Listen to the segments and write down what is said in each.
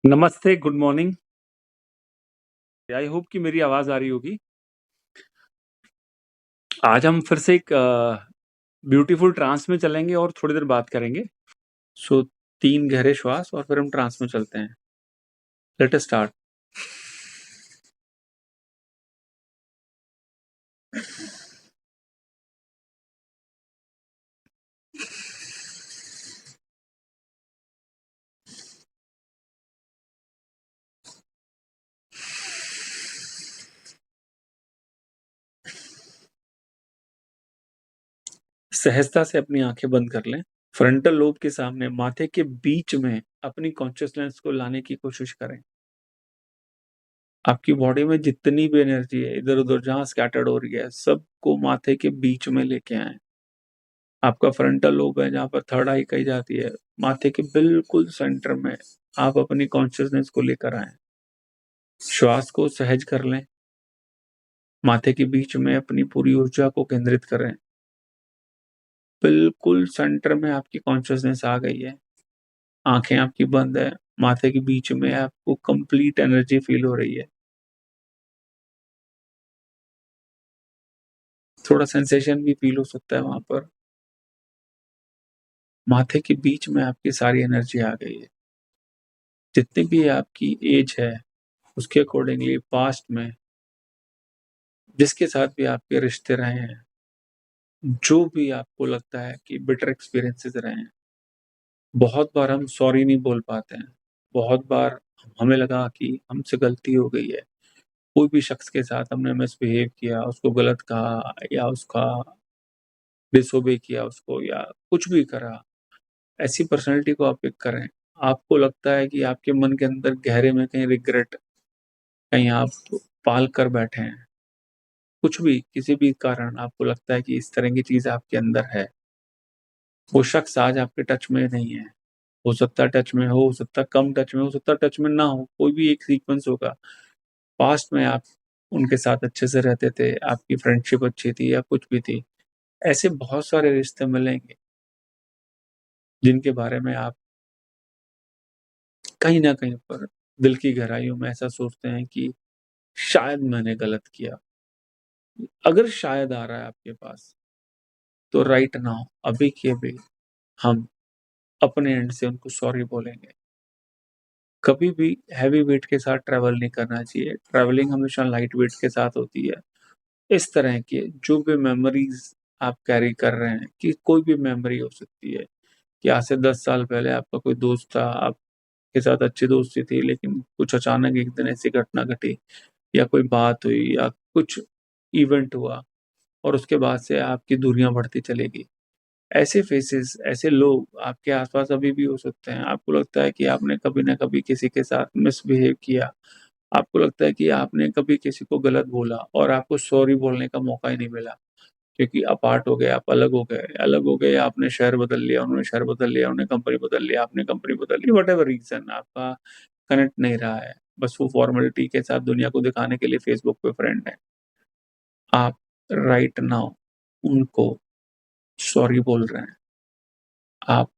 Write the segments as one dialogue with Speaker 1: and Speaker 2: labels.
Speaker 1: नमस्ते, good morning. I hope कि मेरी आवाज़ आ रही होगी। आज हम फिर से एक ब्यूटीफुल ट्रांस में चलेंगे और थोड़ी देर बात करेंगे। सो 3 गहरे श्वास और फिर हम ट्रांस में चलते हैं। Let us start. सहजता से अपनी आंखें बंद कर लें। फ्रंटल लोब के सामने माथे के बीच में अपनी कॉन्शियसनेस को लाने की कोशिश करें। आपकी बॉडी में जितनी भी एनर्जी है, इधर-उधर जहाँ स्कैटर्ड हो रही है, सबको माथे के बीच में लेके आएँ। आपका फ्रंटल लोब है, जहाँ पर थर्ड आई कही जाती है, माथे के बिल्कुल सेंटर में आप अपनी कॉन्शियसनेस को लेकर आएँ। श्वास को सहज कर लें। माथे के बीच में अपनी पूरी ऊर्जा को केंद्रित करें। बिल्कुल सेंटर में आपकी कॉन्शियसनेस आ गई है। आँखें आपकी बंद है। माथे के बीच में आपको कंप्लीट एनर्जी फील हो रही है। थोड़ा सेंसेशन भी फील हो सकता है वहाँ पर। माथे के बीच में आपकी सारी एनर्जी आ गई है। जितनी भी आपकी एज है, उसके अकॉर्डिंगली पास्ट में जिसके साथ भी आपके रिश्ते रहे हैं, जो भी आपको लगता है कि बिटर एक्सपीरियंसेस रहे हैं, बहुत बार हम सॉरी नहीं बोल पाते हैं। बहुत बार हमें लगा कि हमसे गलती हो गई है। कोई भी शख्स के साथ हमने मिसबिहेव किया, उसको गलत कहा या उसका डिसओबे किया उसको या कुछ भी करा। ऐसी पर्सनैलिटी को आप पिक करें। आपको लगता है कि आपके मन के अंदर गहरे में कहीं रिग्रेट, कहीं आप पाल कर बैठे हैं। कुछ भी, किसी भी कारण आपको लगता है कि इस तरह की चीज़ आपके अंदर है। वो शख्स आज आपके टच में नहीं है। हो सकता है टच में हो सकता है कम टच में हो सकता है टच में ना हो, कोई भी एक सीक्वेंस होगा। पास्ट में आप उनके साथ अच्छे से रहते थे, आपकी फ्रेंडशिप अच्छी थी या कुछ भी थी। ऐसे बहुत सारे रिश्ते मिलेंगे, जिनके बारे में आप कहीं न कहीं पर दिल की गहराइयों में ऐसा सोचते हैं कि शायद मैंने गलत किया। अगर शायद आ रहा है आपके पास, तो राइट नाउ अभी के अभी हम अपने एंड से उनको सॉरी बोलेंगे। कभी भी हेवी वेट के साथ ट्रैवल नहीं करना चाहिए। ट्रैवलिंग हमेशा लाइट वेट के साथ होती है। इस तरह के जो भी मेमोरीज़ आप कैरी कर रहे हैं, कि कोई भी मेमोरी हो सकती है कि आज से 10 साल पहले आपका कोई दोस्त था, आपके साथ अच्छी दोस्ती थी, लेकिन कुछ अचानक एक दिन ऐसी घटना घटी या कोई बात हुई या कुछ इवेंट हुआ और उसके बाद से आपकी दूरियाँ बढ़ती चली गई। ऐसे फेसेस, ऐसे लोग आपके आस-पास अभी भी हो सकते हैं। आपको लगता है कि आपने कभी न कभी किसी के साथ मिसबिहेव किया। आपको लगता है कि आपने कभी किसी को गलत बोला और आपको सॉरी बोलने का मौका ही नहीं मिला, क्योंकि अपार्ट हो गए, आप अलग हो गए, आपने शहर बदल लिया, उन्होंने शहर बदल लिया, उन्होंने कंपनी बदल लिया, आपने कंपनी बदल ली, व्हाटएवर रीज़न आपका कनेक्ट नहीं रहा है। बस वो फॉर्मेलिटी के साथ दुनिया को दिखाने के लिए फेसबुक पे फ्रेंड हैं। आप राइट नाउ उनको सॉरी बोल रहे हैं। आप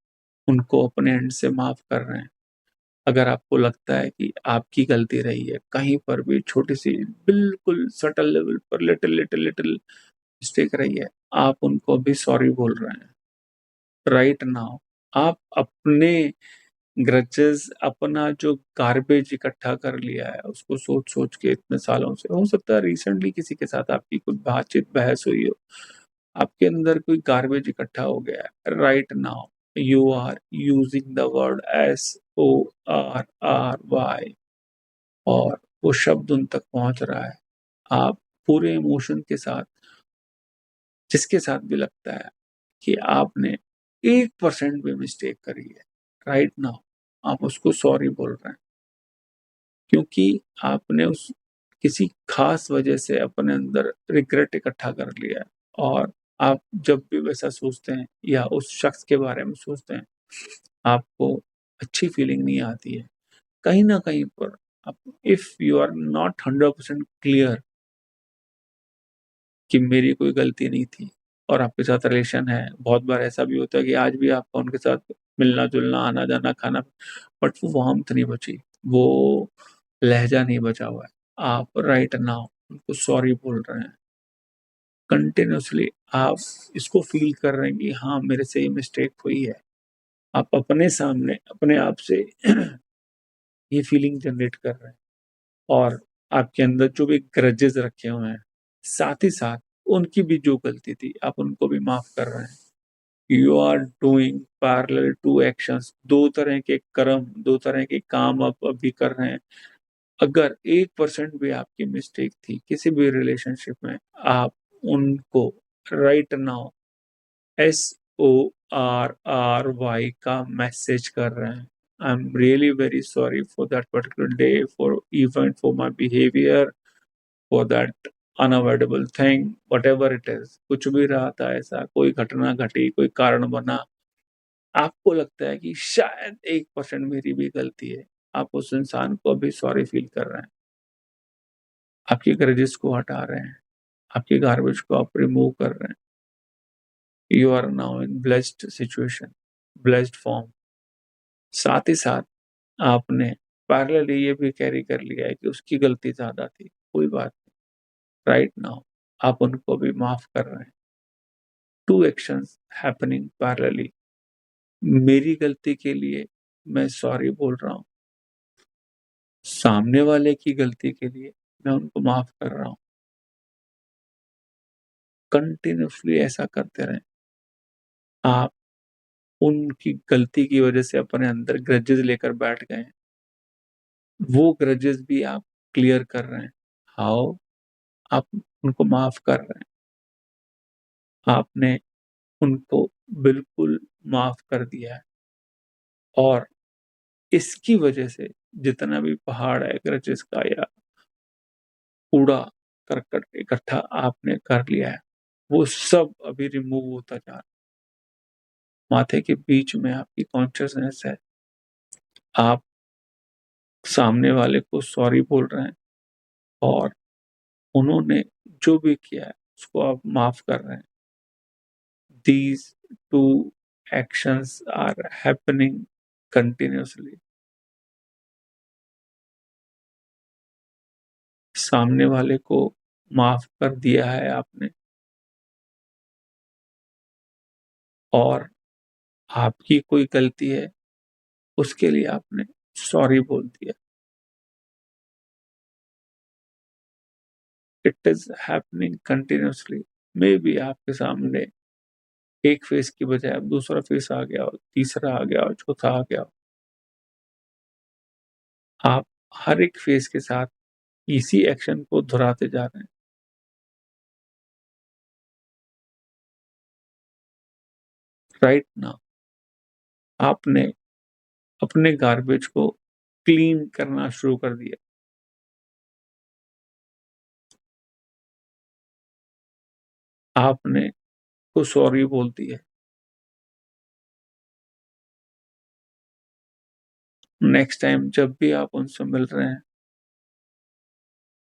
Speaker 1: उनको अपने एंड से माफ़ कर रहे हैं। अगर आपको लगता है कि आपकी गलती रही है, कहीं पर भी छोटी-सी बिल्कुल सटल लेवल पर लिटिल मिस्टेक रही है, आप उनको अभी सॉरी बोल रहे हैं। राइट नाउ आप अपने ग्रजेस, अपना जो गार्बेज इकट्ठा कर लिया है, उसको सोच-सोच के इतने सालों से, हो सकता है रिसेंटली किसी के साथ आपकी कुछ बातचीत, बहस हुई हो, आपके अंदर कोई गार्बेज इकट्ठा हो गया है। Right now you are using the word SORRY और वो शब्द उन तक पहुँच रहा है। आप पूरे इमोशन के साथ, जिसके साथ भी लगता है कि आपने 1% भी मिस्टेक करी है, राइट नाउ आप उसको सॉरी बोल रहे हैं। क्योंकि आपने उस किसी ख़ास वजह से अपने अंदर रिग्रेट इकट्ठा कर लिया है और आप जब भी वैसा सोचते हैं या उस शख़्स के बारे में सोचते हैं, आपको अच्छी फीलिंग नहीं आती है। कहीं न कहीं पर आप, if you are not 100% clear कि मेरी कोई गलती नहीं थी और आपके साथ रिलेशन है, बहुत बार ऐसा भी होता है कि आज भी आपका उनके साथ मिलना-जुलना, आना-जाना, खाना, बट वो वार्मथ नहीं बची। वो लहज़ा नहीं बचा हुआ है। आप राइट नाउ उनको सॉरी बोल रहे हैं। कंटिन्यूअसली आप इसको फ़ील कर रहे हैं कि हाँ, मेरे से ये मिस्टेक हुई है। आप अपने सामने अपने आप से ये फ़ीलिंग जनरेट कर रहे हैं और आपके अंदर जो भी ग्रजेस रखे हुए हैं, साथ ही साथ उनकी भी जो गलती थी, आप उनको भी माफ़ कर रहे हैं। You are doing parallel two actions, 2 तरह के कर्म, 2 तरह के काम आप अभी कर रहे हैं। अगर 1% भी आपकी मिस्टेक थी किसी भी रिलेशनशिप में, आप उनको राइट नाउ SORRY का मैसेज कर रहे हैं। I am really very sorry for that particular day, for even for my behaviour, for that unavoidable thing, whatever it is. कुछ भी रहा था ऐसा, कोई घटना घटी, कोई कारण बना, आपको लगता है कि शायद 1% मेरी भी गलती है। आप उस इंसान को अभी सॉरी फ़ील कर रहे हैं। आपके ग्रजेस को हटा रहे हैं, आपके गार्बेज को आप रिमूव कर रहे हैं। You are now in blessed situation, blessed form. साथ ही साथ आपने पैरेलली ये भी कैरी कर लिया है कि उसकी गलती ज़्यादा थी, कोई बात नहीं, राइट नाउ आप उनको भी माफ़ कर रहे हैं। 2 एक्शंस हैपनिंग पैरेलली। मेरी गलती के लिए मैं सॉरी बोल रहा हूँ, सामने वाले की गलती के लिए मैं उनको माफ़ कर रहा हूँ। कंटिन्यूअसली ऐसा करते रहें। आप उनकी गलती की वजह से अपने अंदर ग्रजेस लेकर बैठ गए हैं। वो ग्रजेस भी आप क्लियर कर रहे हैं। हाउ? आप उनको माफ़ कर रहे हैं। आपने उनको बिल्कुल माफ़ कर दिया है और इसकी वजह से जितना भी पहाड़ है ग्रजेस का या कूड़ा-करकट इकट्ठा आपने कर लिया है, वो सब अभी रिमूव होता जा रहा है। माथे के बीच में आपकी कॉन्शसनेस है। आप सामने वाले को सॉरी बोल रहे हैं और उन्होंने जो भी किया है उसको आप माफ़ कर रहे हैं। These 2 actions are happening continuously. सामने वाले को माफ़ कर दिया है आपने और आपकी कोई गलती है, उसके लिए आपने सॉरी बोल दिया। It is happening continuously. Maybe आपके सामने एक फ़ेस की बजाय अब दूसरा फ़ेस आ गया हो, तीसरा आ गया हो, चौथा आ गया हो। आप हर एक फ़ेस के साथ इसी एक्शन को दोहराते जा रहे हैं। राइट नाउ आपने अपने गार्बेज को क्लीन करना शुरू कर दिया। आपने को सॉरी बोल दिया। नेक्स्ट टाइम जब भी आप उनसे मिल रहे हैं,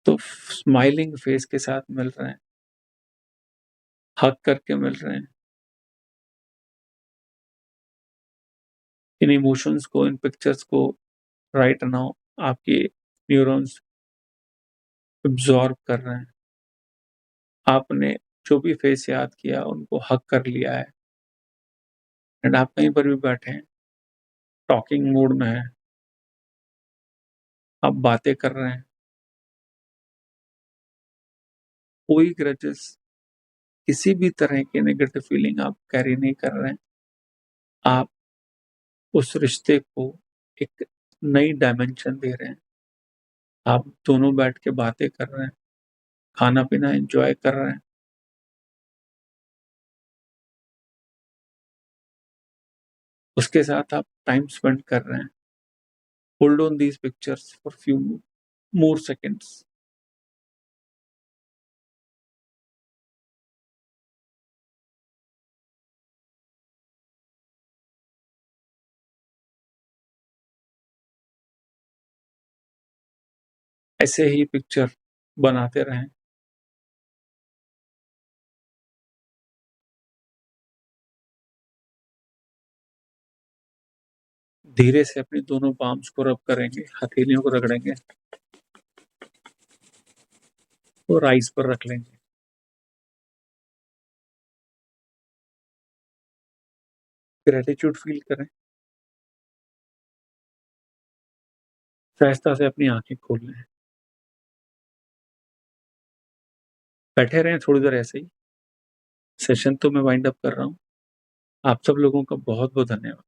Speaker 1: तो स्माइलिंग फेस के साथ मिल रहे हैं, हग करके मिल रहे हैं। इन इमोशंस को, इन पिक्चर्स को राइट नाउ आपके न्यूरॉन्स एब्ज़ॉर्ब कर रहे हैं। आपने जो भी फेस याद किया, उनको हग कर लिया है एंड आप कहीं पर भी बैठे हैं, टॉकिंग मूड में हैं, आप बातें कर रहे हैं, कोई ग्रजेस, किसी भी तरह की नेगेटिव फीलिंग आप कैरी नहीं कर रहे हैं। आप उस रिश्ते को एक नई डायमेंशन दे रहे हैं। आप दोनों बैठ के बातें कर रहे हैं, खाना-पीना एन्जॉय कर रहे हैं। उसके साथ आप टाइम स्पेंड कर रहे हैं। Hold on these pictures for few more seconds. ऐसे ही पिक्चर बनाते रहें। धीरे से अपनी दोनों पाम्स को रब करेंगे, हथेलियों को रगड़ेंगे और आईज़ पर रख लेंगे। ग्रैटिट्यूड फ़ील करें। सहजता से अपनी आँखें खोल लें। बैठे रहें थोड़ी देर ऐसे ही। सेशन तो मैं वाइंड अप कर रहा हूँ। आप सब लोगों का बहुत-बहुत धन्यवाद।